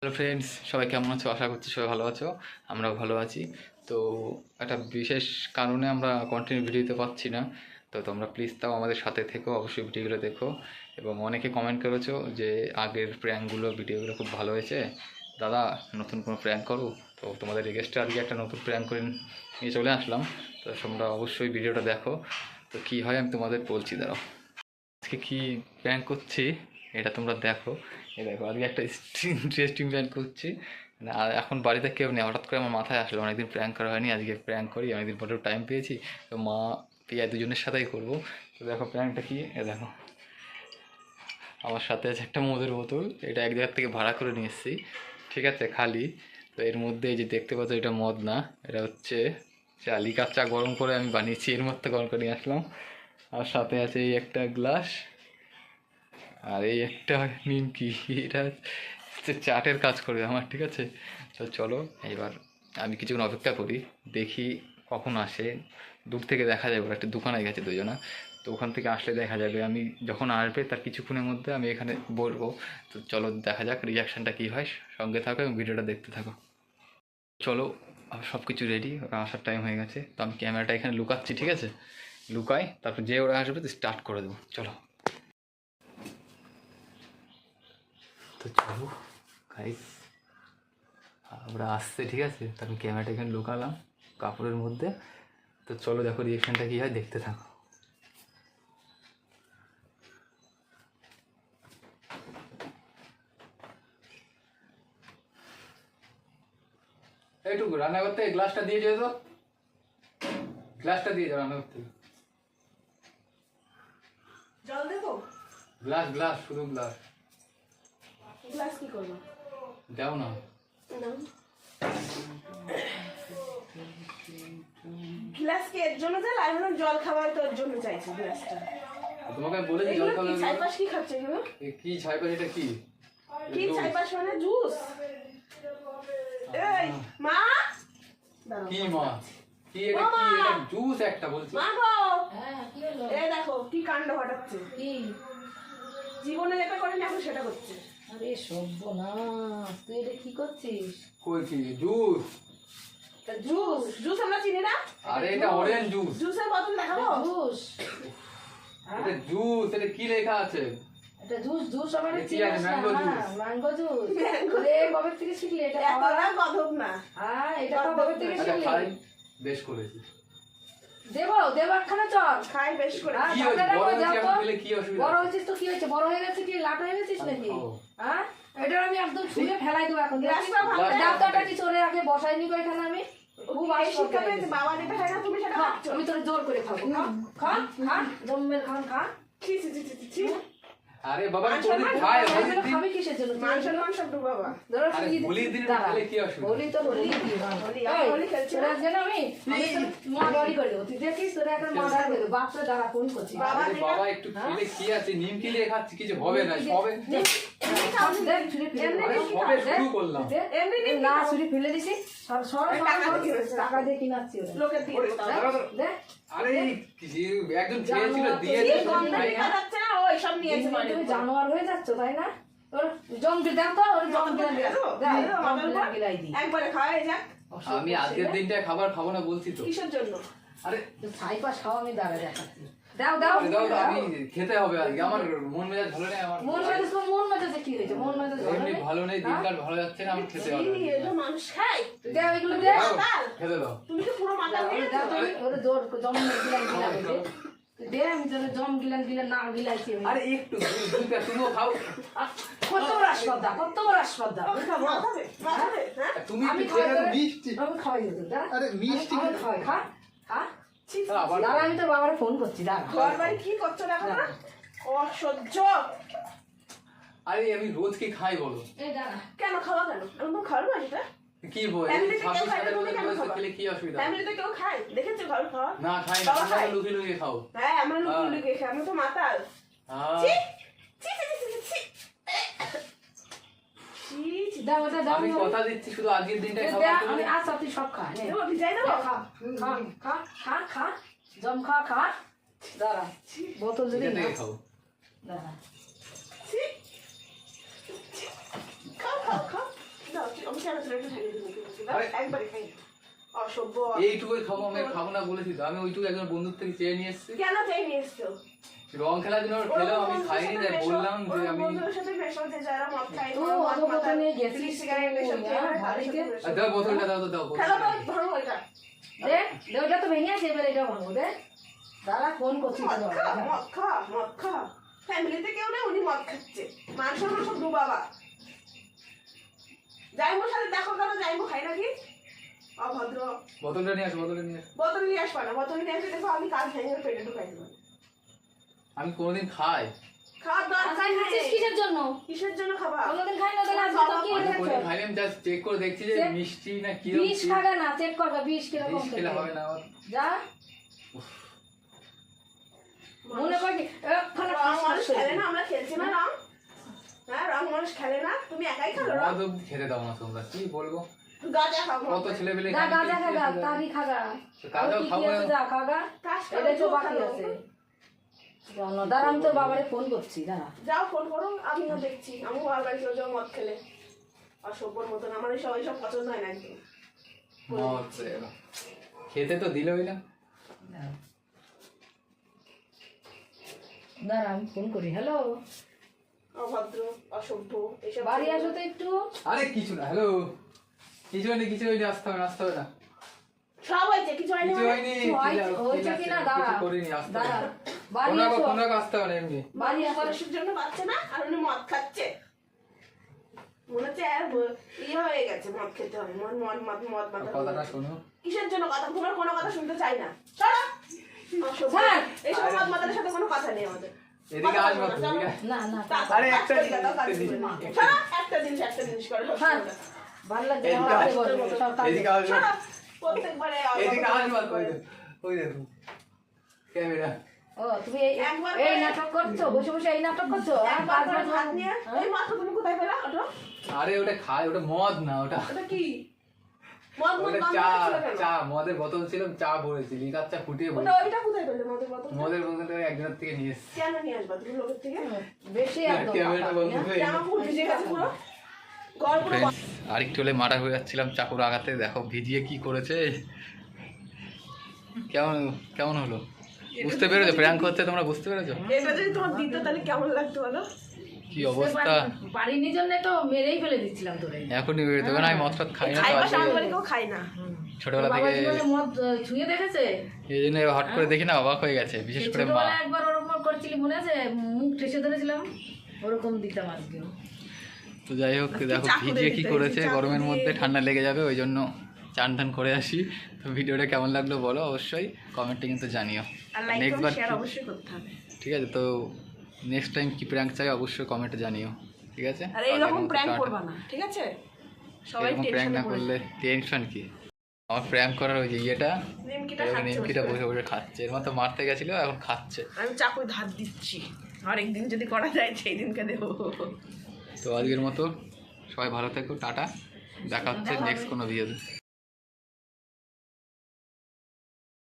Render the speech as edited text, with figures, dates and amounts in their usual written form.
Hello friends, সবাই কেমন আছো? আশা করছি সবাই ভালো আছো, আমরাও ভালো আছি। তো একটা বিশেষ কারণে আমরা কন্টিনিউ ভিডিও দিতে পারছি না, তো তোমরা প্লিজ তাও আমাদের সাথে থেকো, অবশ্যই ভিডিওগুলো দেখো। এবং অনেকে কমেন্ট করেছো যে আগের প্র্যাঙ্কগুলো ভিডিওগুলো খুব ভালো হয়েছে, দাদা নতুন কোনো প্র্যাঙ্ক করো। তো তোমাদের রিকোয়েস্টে আজকে একটা নতুন প্র্যাঙ্ক করে নিয়ে চলে আসলাম। তো তোমরা অবশ্যই ভিডিওটা দেখো, তো কী হয় আমি তোমাদের বলছি। দাঁড়াও, আজকে কী প্র্যাঙ্ক করছি এটা তোমরা দেখো। এই দেখো, আজকে একটা ইন্টারেস্টিং প্র্যাঙ্ক করছি। আর এখন বাড়িতে কেউ নেই, হঠাৎ করে আমার মাথায় আসলো অনেকদিন প্র্যাঙ্ক করা হয়নি, আজকে প্র্যাঙ্ক করি, অনেকদিন পরেও টাইম পেয়েছি। তো মা পিয়া দুজনের সাথেই করবো। তো দেখো প্র্যাঙ্কটা কি, দেখো আমার সাথে আছে একটা মদের বোতল, এটা এক জায়গার থেকে ভাড়া করে নিয়ে এসেছি, ঠিক আছে, খালি। তো এর মধ্যে এই যে দেখতে পাচ্ছ, এটা মদ না, এটা হচ্ছে চা, লিকার চা গরম করে আমি বানিয়েছি, এর মধ্যে গরম করে নিয়ে আসলাম। আর সাথে আছে এই একটা গ্লাস, আর এই একটা নিমকি, এটা হচ্ছে চাটের কাজ করবে আমার, ঠিক আছে। তো চলো এবার আমি কিছুক্ষণ অপেক্ষা করি, দেখি কখন আসে। দূর থেকে দেখা যাবে, ওরা একটা দোকানে গেছে দুজনা, তো ওখান থেকে আসলে দেখা যাবে। আমি যখন আসবে তার কিছুক্ষণের মধ্যে আমি এখানে বলবো। তো চলো দেখা যাক রিয়াকশানটা কী হয়, সঙ্গে থাকো এবং ভিডিওটা দেখতে থাকো। চলো সব কিছু রেডি, ওরা আসার টাইম হয়ে গেছে। তো আমি ক্যামেরাটা এখানে লুকাচ্ছি, ঠিক আছে, লুকাই, তারপর যে ওরা আসবে তো স্টার্ট করে দেবো। চলো, তো চলো গাইস, ওরা আসছে, ঠিক আছে। তো আমি ক্যামেরাটা এখানে লুকালাম কাপড়ের মধ্যে। তো চলো দেখো রিয়েকশানটা কী হয়, দেখতে থাকো। এইটুকু রান্না করতে গ্লাসটা দিয়ে যেত, গ্লাসটা দিয়ে যাও রান্না করতে। জল দেবো? গ্লাস গ্লাস, শুধু গ্লাস। গ্লাস কি করবো? দাও না। গ্লাস কি এর জন্য চাই? আমি জল খাবার তোর জন্য চাইছি গ্লাসটা। তোমাকে বলেছি জল খাবার। ছাইপাশ কি খাচ্ছে এগুলো? কি ছাইপাশ? এটা কি? কি ছাইপাশ মানে জুস? এই মা, কি মা? কি এটা? কি এটা? জুস একটা বলছি। মা গো, হ্যাঁ কি হলো? এই দেখো কি কাণ্ড ঘটাচ্ছে। কি জীবনে যেটা করেনি এখন সেটা করছে। আরে সর্বনাশ, তুই এটা কি করছিস? কই কি জুস? জুস জুস আমরা চিনি না। আরে এটা অরেঞ্জ জুস। জুসের বোতল দেখাবো? জুস? এটা জুস, এটা কি লেখা আছে? এটা জুস, জুস আমার কি আছে? Mango juice. Mango juice. রে কবে থেকে শিখলি এটা? এতটা গধব না। হ্যাঁ, এটা কবে থেকে আচ্ছা শিখলি? খাই, বেশ করেছি। দেবো দেবো একখানা চল। খাই বেশ করে। কি হয়েছে? বড় হয়েছে এখন খেলে কি অসুবিধা? বড় হয়েছিস তো কি হয়েছে? বড় হয়ে গেছে কি লাট হয়ে গেছিস নাকি? হ্যাঁ, এটা আমি একদম ছুঁড়ে ফেলাই দেবো এখন। ডাক্তারটা কি চলে আগে বসাই নিব এখানে আমি। খুব শিক্ষা পেয়েছে, বাবা যেটা খায় না তুমি সেটা খাচ্ছ। আমি তোর জোর করে খাবো। খা খা, জম্মের খান খা। ছি ছি ছি ছি ছি। আরে বাবা কোনদিন খায়? খাবি কিসের জন্য? মান সব বাবা। ধরো আরে হোলির দিন খেলে কি অসুবিধা? হোলি তো হোলি কি হোলি খেলছে তোরা যেন আমি মার্ডারি করে দেবো। তুই দেখিস তোরা এখন মার্ডার করে দেবো। বাপরে দাঁড়া ফোন করছি। আরে বাবা একটু খেলে কি আছে? নিমকি দিয়ে খাচ্ছি, কিছু হবে না। সবে সবে শুরু করলাম। এমনি না ছুরি ফেলে দিছি। টাকা দিয়ে কিনাচ্ছি ওরা। লোকের দিয়ে দেখ আরে একজন খেয়েছিল দিয়ে যাচ্ছে না ওই সব নিয়েছে মানে তুমি জানোয়ার হয়ে যাচ্ছ তাই না? ওর জম দিয়ে দাও তো, ওর জম দিয়ে গিলাই দিই। একবারে খাওয়াই যাক। আমি আজকের দিনটা খাবার খাবো না বলছি তো। কিসের জন্য? আরে ছাইপাশ খাওয়া আমি দাঁড়া দেখাচ্ছি। দাও দাও দাও দাও, আমি খেতে হবে আজকে। আমার মন মেজাজ ভালো নেই। আমার মন মেজাজে কি হয়েছে? মন মেজাজ এমনি ভালো নেই, দিনকাল ভালো যাচ্ছে না, আমি খেতে হবে। এটা মানুষ খায়? দাও এগুলো দে। খেতে দাও। তুমি তো পুরো মাথা দিয়ে দাও তুমি ওরে জোর জম গিলান গিলান দে। আমি তোরে জম গিলান গিলান না গিলাইছি আমি। আরে একটু দুধটা তুমিও খাও। কত বড় আসপাদা, কত বড় আসপাদা। আমি খাবো মাথাবে মাথাবে হ্যাঁ তুমি আমি একটু খাই খেয়ে নাও, মিষ্টি। আমি খাই না। আরে মিষ্টি আমি খাই, খা খা। আবার দাঁড়া, আমি তোর বাবারে ফোন করছি দাঁড়া। ঘর বাড়ি কি করছো দেখো না? অসহ্য। আরে আমি রোজ কি খাই বলো? এই দাঁড়া। কেন খাওয়া কেন? আমি তো খাবো না সেটা। কি বল? ফ্যামিলিতে কেউ 26 খায় না, তুমি কেন রোজ খাবা? খেলে কি অসুবিধা? ফ্যামিলিতে কেউ খায়? দেখেছো ঘর খাওয়া? না খাই না, বাবা তোমরা খায়? লুকিয়ে লুকিয়ে খাও। হ্যাঁ আমরা লুকিয়ে লুকিয়ে খাই, আমি তো মাতাল। হ্যাঁ। ছি ছি ছি ছি ছি ছি। ছি ছি। দাও ওটা দাও। আমি কথা দিচ্ছি শুধু আজকের দিনটাই খাবো দে, তুমি। আমি আচ্ছা তুই সব খা নে। দেবো ভিজাই দেবো? খা খা খা খা খা জম খা খা দাঁড়া বোতল দিলি এটা না থেকে খাবো। দাঁড়া খাও খাও খাও দাও আমি কেন ছেড়ে ঢেলে দিই দাও আরে। একবারে খাই অসভ্য এইটুকুই খাবো, আমি খাবো না বলেছি তো। আমি ওইটুকু একজন বন্ধুর থেকে চেয়ে নিয়ে এসেছি। কেন চাই নিয়ে এসছো রং খেলার জন্য খেলেও আমি খাইনি, তাই বললাম যে আমি বন্ধুদের সাথে মেশো যে যারা মদ খায় ও অত বোতল নিয়ে গেছিস সিগারেট এসব খেয়ে হ্যাঁ, বাড়িতে দাও বোতলটা, দাও তো দাও খেলো বোতলটা। তো ধরো এটা দে দে ওটা তো ভেঙে আছে এবার এটা ভাঙবো দে দাঁড়া ফোন করছিস মদ খা ফ্যামিলিতে কেউ নেই উনি মদ খাচ্ছে মানুষ সব দু বাবা যাইমোর সাথে দেখো কেন যাইমো খাই নাকি অভদ্র বোতলটা নিয়ে আসো, বোতলটা নিয়ে আসো। বোতল নিয়ে আসবা না বোতল নিয়ে আসলে দেখো আমি কাল ভেঙে পেটে ঢুকাই দেবো আমি কোনোদিন খাই, খাওয়ার দরকার আচ্ছা নেই। খাচ্ছিস কিসের জন্য কিসের জন্য খাবা কোনোদিন খাই না তাহলে আজকে তো কি আমি হয়েছে কোনোদিন খাইনি, আমি জাস্ট চেক করে দেখছি যে চেক- মিষ্টি না কি বিষ খাবে না চেক করবে বিষ কিরকম বিষ খেলে খেতে। হবে না আমার। যা মনে করবি এক্ষণে রং মানুষ খেলে না আমরা খেলছি না রং হ্যাঁ রং মানুষ খেলে না তুমি একাই খেলো রং মদ অব্দি খেতে দাও না তোমরা, কি বলবো। গাঁজা খাও কত ছেলে পেলে যা গাঁজা খাগা তারি খাগা গাঁজাও আর কি কি খাবো আছে যা খাগা কাজ করো, এটা তো জোর বাকি খাও। আছে জানো দাঁড়া আমি তো বাবারে ফোন করছি দাঁড়া যাও ফোন করো আমিও দেখছি আমিও বারবার চলে যাও মদ খেলে অসভ্যর মতন আমার সব পছন্দ হয় না একদম মদ খেতে তো দিলই না। দাঁড়া আমি ফোন করি হ্যালো অভদ্র অসভ্য এসব বাড়ি আসো তো একটু আরে কিছু না, হ্যালো, কিছু হয়নি, কিছু হয়নি, আসতে হবে না, আসতে হবে না, সব হয়েছে কিছু হয়নি কিছু মানে? হয়নি, কিছু হয়েছে ঠিক কি আছে, না দাঁড়া কিছু করিনি, আসতে হবে দাঁড়া না। বাড়ি কোনো আসো কোনো আসতে হবে না এমনি। বাড়ি আসো মানুষের জন্য পাচ্ছে না আর উনি মদ খাচ্ছে মনে হচ্ছে ইয়ে হয়ে গেছে মদ খেতে হবে মদ মদ মদ মদ মাথা কথাটা শোনো, কিসের জন্য কথা তোমার কোনো কথা শুনতে চাই না সরো অসভ্য। স্যার! এইসব মদ মাতার সাথে কোনো কথা নেই আমাদের এদিকে কথা আসবা বলো তো, না, এদিকে। না না আরে কাজ একটা করি না, তাও কাজ জিনিস, করি না। একটা সরো, একটা জিনিস করো হ্যাঁ সবসময়। ভালো লাগছে এদিকে আমার আসো, হাতে বলবে, সব কাজ এদিকে আসবা, সরো, প্রত্যেকবারে এদিকে আসবা, ওই দেখো ক্যামেরা। ও তুমি একবার এই করে- নাটক করছো বসে বসে এই নাটক করছো আর একবার কাজ করে বাজ ভাত নিয়ে এই মাত্র তুমি কোথায় পেলা ওটা আরে ওটা খায়, ওটা মদ না, ওটা ওটা কি মদ মদ ওটা বন্ধ চা, হচ্ছিল কেন? চা মদের বোতল ছিল, চা ভরেছি, লিকার চা ফুটিয়ে ওটা ভরেছি। ওইটা কোথায় পেলে মদের বোতল মদের বোতলটা একজনের থেকে নিয়ে এসেছি। কেন নিয়ে আসবা তুমি লোকের থেকে বেশি একদম ক্যামেরা পাকা, বন্ধ হ্যাঁ? হয়ে জামা পুরো ভিজে গেছে পুরো গল্প আরেকটু হলে মারা হয়ে যাচ্ছিলাম চাকুর আঘাতে। দেখো ভিজিয়ে কি করেছে, কেমন কেমন হলো বুঝতে পেরেছো? প্র্যাঙ্ক হচ্ছে, তোমরা বুঝতে পেরেছো এটা যদি তোমার দিত তাহলে কেমন লাগতো বলো কি অবস্থা? পারিনি জন্য তো মেরেই ফেলে দিচ্ছিলাম তোরে এখনই বেরোতে হবে না, আমি মদ টদ খাই না তো খাইবা আজকে সামনে কেউ খাই না ছোটবেলা বাবা থেকে, জীবনে মদ ছুঁয়ে দেখেছে এই জন্য হট করে দেখি না অবাক হয়ে গেছে, বিশেষ করে মা। ছোটবেলায় একবার ওরকম করছিলি মনে আছে মুখ ঠেসে ধরেছিলাম ওরকম দিতাম আজকে তো যাই হোক দেখো চাকু ভিজিয়ে কি দিতে, করেছে, চাকু গরমের দিয়ে। মধ্যে ঠান্ডা লেগে যাবে, ওই জন্য চান টান করে আসি। তো ভিডিওটা কেমন লাগলো বলো অবশ্যই কমেন্টে কিন্তু জানিও। আর লাইক নেক্সট বার শেয়ার অবশ্যই করতে হবে ঠিক আছে, তো নেক্সট টাইম কি প্র্যাঙ্ক চাই অবশ্যই কমেন্টে জানিও, ঠিক আছে? আর এইরকম প্র্যাঙ্ক করবা না ঠিক আছে সবাই এরকম প্র্যাঙ্ক টেনশনে না পড়ে করলে টেনশন কি? আমার প্র্যাঙ্ক করার ওই যে ইয়েটা, নিমকিটা এরকম খাচ্ছে নিমকিটা বসে। বসে বসে খাচ্ছে, এর মতো মারতে গেছিল এখন খাচ্ছে। আমি চাকুই ধার দিচ্ছি আর একদিন যদি করা যায় সেই দিনকে দেবো তো আজকের মতো সবাই ভালো থেকো, টাটা, দেখা হচ্ছে নেক্সট কোনো ভিডিওতে।